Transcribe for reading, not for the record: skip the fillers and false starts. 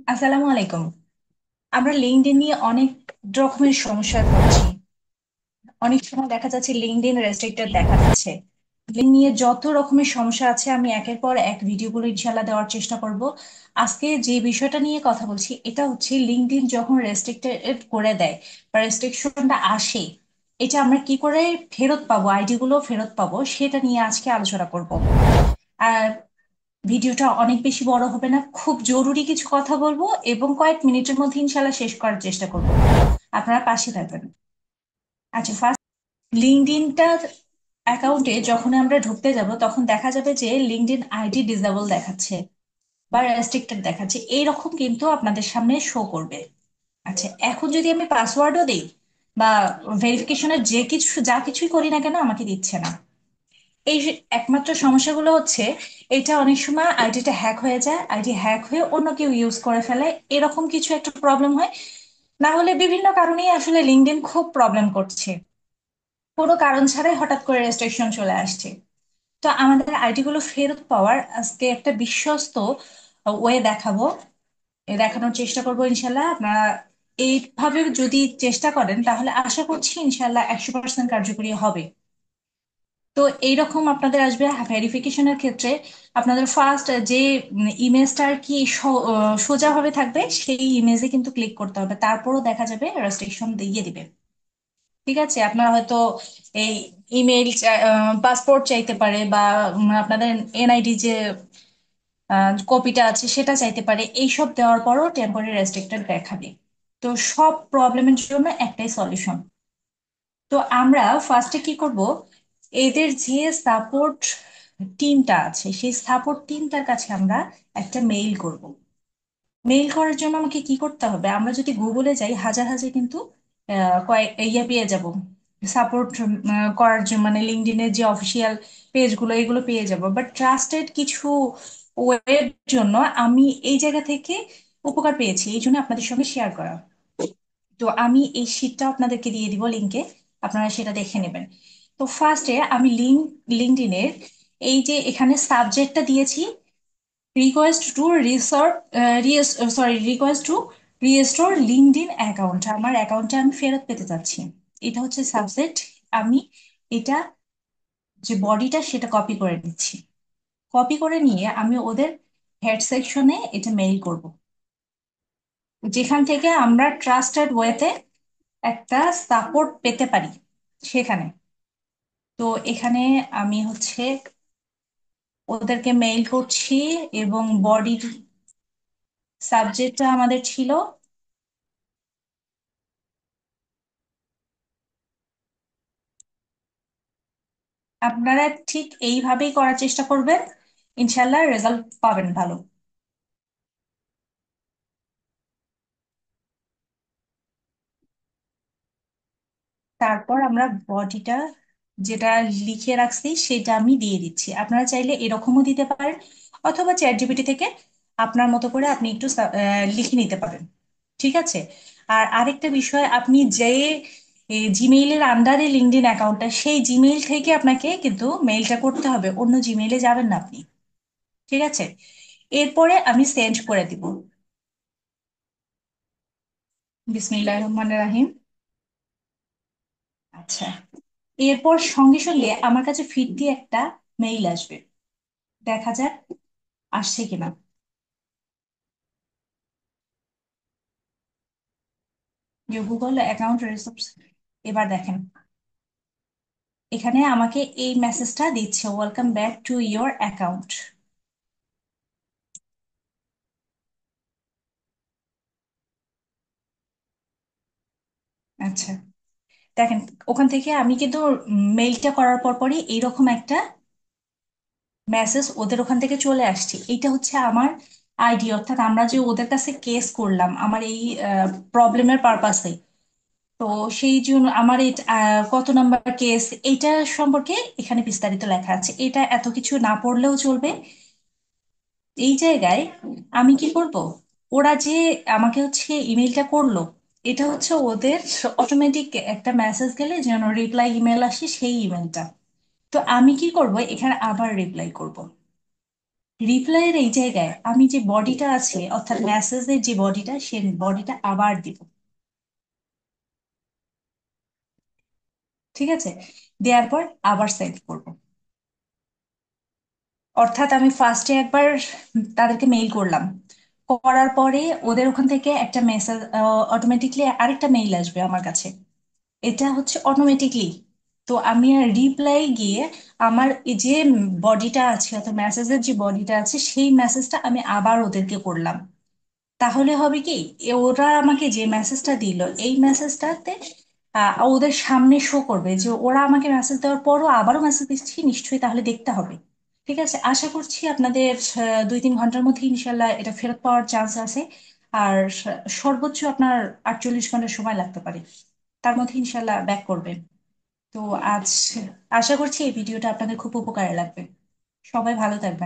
আসসালামু আলাইকুম। আমরা লিঙ্কডইন নিয়ে অনেক রকমের সমস্যায় পড়ছি। অনেক সময় দেখা যাচ্ছে লিঙ্কডইন রেস্ট্রিক্টেড দেখা যাচ্ছে। লিঙ্ক নিয়ে যত রকমের সমস্যা আছে আমি একের পর এক ভিডিওগুলো ইনশাল্লাহ দেওয়ার চেষ্টা করব। আজকে যে বিষয়টা নিয়ে কথা বলছি এটা হচ্ছে লিঙ্কডইন যখন রেস্ট্রিক্টেড করে দেয় বা রেস্ট্রিকশনটা আসে, এটা আমরা কি করে ফেরত পাবো, আইডি গুলো ফেরত পাবো, সেটা নিয়ে আজকে আলোচনা করব। আর ভিডিওটা অনেক বেশি বড় হবে না, খুব জরুরি কিছু কথা বলবো এবং কয়েক মিনিটের মধ্যে ইনশাল্লাহ শেষ করার চেষ্টা করবো। আপনারা পাশে থাকবেন। আচ্ছা, ফার্স্ট লিঙ্কডইনটার অ্যাকাউন্টে যখন আমরা ঢুকতে যাব তখন দেখা যাবে যে লিঙ্কডইন আইডি ডিসেবল দেখাচ্ছে বা রেস্ট্রিক্টেড দেখাচ্ছে, এইরকম কিন্তু আপনাদের সামনে শো করবে। আচ্ছা, এখন যদি আমি পাসওয়ার্ডও দিই বা ভেরিফিকেশনের যে কিছু যা কিছুই করি না কেন আমাকে দিচ্ছে না। এই যে একমাত্র সমস্যাগুলো হচ্ছে, এটা অনেক সময় আইডিটা হ্যাক হয়ে যায়, আইডি হ্যাক হয়ে অন্য কেউ ইউজ করে ফেলে, এরকম কিছু একটা প্রবলেম হয়। না হলে বিভিন্ন কারণেই আসলে লিঙ্কডইন খুব প্রবলেম করছে, কোনো কারণ ছাড়াই হঠাৎ করে রেস্ট্রিকশন চলে আসছে। তো আমাদের আইডি গুলো ফেরত পাওয়ার আজকে একটা বিশ্বস্ত ওয়ে দেখাবো, দেখানোর চেষ্টা করবো ইনশাল্লাহ। আপনারা এইভাবে যদি চেষ্টা করেন তাহলে আশা করছি ইনশাল্লাহ 100% কার্যকরী হবে। তো এইরকম আপনাদের আসবে ভেরিফিকেশনের ক্ষেত্রে। আপনাদের ফার্স্ট যে ইমেজটা আর কি সোজাভাবে থাকবে সেই ইমেজে কিন্তু ক্লিক করতে হবে, তারপরও দেখা যাবে রেস্ট্রিকশন দিয়ে দিবে। ঠিক আছে, আপনারা হয়তো এই ইমেইল, পাসপোর্ট চাইতে পারে বা আপনাদের এনআইডি যে কপিটা আছে সেটা চাইতে পারে, এইসব দেওয়ার পরও টেম্পোরারি রেস্ট্রিক্টেড দেখাবে। তো সব প্রবলেমের জন্য একটাই সলিউশন। তো আমরা ফার্স্টে কি করব, এদের যে সাপোর্ট টিমটা আছে সেই সাপোর্ট টিমটার কাছে আমরা একটা মেইল করব। মেইল করার জন্য আমাকে কি করতে হবে, আমরা যদি গুগলে যাই হাজার হাজার কিন্তু কয়েক ইয়ে পেয়ে যাব, সাপোর্ট করার জন্য, মানে লিঙ্কডইনের যে অফিসিয়াল পেজগুলো এগুলো পেয়ে যাব, বাট ট্রাস্টেড কিছু ওয়ের জন্য আমি এই জায়গা থেকে উপকার পেয়েছি, এই জন্য আপনাদের সঙ্গে শেয়ার করা। তো আমি এই শীটটা আপনাদেরকে দিয়ে দিব লিঙ্কে, আপনারা সেটা দেখে নেবেন। তো ফার্স্টে আমি লিঙ্কডইনের এই যে এখানে সাবজেক্টটা দিয়েছি, request to resort request to restore LinkedIn account, আমার অ্যাকাউন্টটা আমি ফেরত পেতে চাচ্ছি, এটা হচ্ছে সাবজেক্ট। আমি এটা যে বডিটা সেটা কপি করে নিচ্ছি। কপি করে নিয়ে আমি ওদের হেড সেকশনে এটা মেইল করব, যেখান থেকে আমরা ট্রাস্টেড ওয়েতে একটা সাপোর্ট পেতে পারি সেখানে। তো এখানে আমি হচ্ছে ওদেরকে মেইল করছি এবং বডির সাবজেক্টটা আমাদের ছিল, আপনারা ঠিক এইভাবেই করার চেষ্টা করবেন, ইনশাল্লাহ রেজাল্ট পাবেন ভালো। তারপর আমরা বডিটা যেটা লিখে রাখছি সেটা আমি দিয়ে দিচ্ছি, আপনারা চাইলে এরকমও দিতে পারেন অথবা চ্যাট জিপিটি থেকে আপনার মতো করে আপনি একটু লিখে নিতে পারেন। ঠিক আছে। আর আরেকটা বিষয়, আপনি যে জিমেইলের আন্ডারে লিঙ্কডইন অ্যাকাউন্টটা, সেই জিমেইল থেকে আপনাকে কিন্তু মেইলটা করতে হবে, অন্য জিমেইলে যাবেন না আপনি। ঠিক আছে। এরপরে আমি সেন্ড করে দিব। বিসমিল্লাহির রহমানির রহিম। আচ্ছা, এরপর সঙ্গে সঙ্গে আমার কাছে ফিরতি একটা মেইল আসবে, দেখা যাক আসছে কিনা। যে গুগল অ্যাকাউন্ট রিসোর্স, এবার দেখেন এখানে আমাকে এই মেসেজটা দিচ্ছে, welcome back to your account. আচ্ছা, দেখেন ওখান থেকে আমি কিন্তু মেইলটা করার পর পরই এইরকম একটা মেসেজ ওদের ওখান থেকে চলে আসছে, এইটা হচ্ছে আমার আইডি, অর্থাৎ আমরা যে ওদের কাছে কেস করলাম আমার এই প্রবলেমের পারপাসে। তো সেই জন্য আমার এই কত নাম্বার কেস এইটা সম্পর্কে এখানে বিস্তারিত লেখা আছে, এটা এত কিছু না পড়লেও চলবে। এই জায়গায় আমি কি করব, ওরা যে আমাকে হচ্ছে ইমেলটা করলো, এটা হচ্ছে ওদের অটোমেটিক একটা মেসেজ গেলে যেন রিপ্লাই ইমেল আসে সেই ইমেলটা। তো আমি কি করব, এখানে আবার রিপ্লাই করব। রিপ্লাইয়ের এই জায়গায় আমি যে বডিটা আছে, অর্থাৎ মেসেজের যে বডিটা, সে বডিটা আবার দিব। ঠিক আছে, দেওয়ার পর আবার সেন্ড করব। অর্থাৎ আমি ফার্স্টে একবার তাদেরকে মেইল করলাম, করার পরে ওদের ওখান থেকে একটা মেসেজ, অটোমেটিকলি আরেকটা মেইল আসবে আমার কাছে। এটা হচ্ছে অটোমেটিকলি। তো আমি আর রিপ্লাই গিয়ে আমার এই যে বডিটা আছে, অর্থাৎ মেসেজের যে বডিটা আছে, সেই মেসেজটা আমি আবার ওদেরকে করলাম। তাহলে হবে কি, ওরা আমাকে যে মেসেজটা দিল, এই মেসেজটাতে ওদের সামনে শো করবে যে ওরা আমাকে মেসেজ দেওয়ার পরও আবারও মেসেজ দিচ্ছি, নিশ্চয়ই তাহলে দেখতে হবে। ঠিক আছে, আশা করছি আপনাদের 2-3 ঘন্টার মধ্যে ইনশাল্লাহ এটা ফেরত পাওয়ার চান্স আছে। আর সর্বোচ্চ আপনার 48 ঘন্টা সময় লাগতে পারে, তার মধ্যে ইনশাল্লাহ ব্যাক করবেন। তো আজ আশা করছি এই ভিডিওটা আপনাদের খুব উপকারে লাগবে। সবাই ভালো থাকবেন।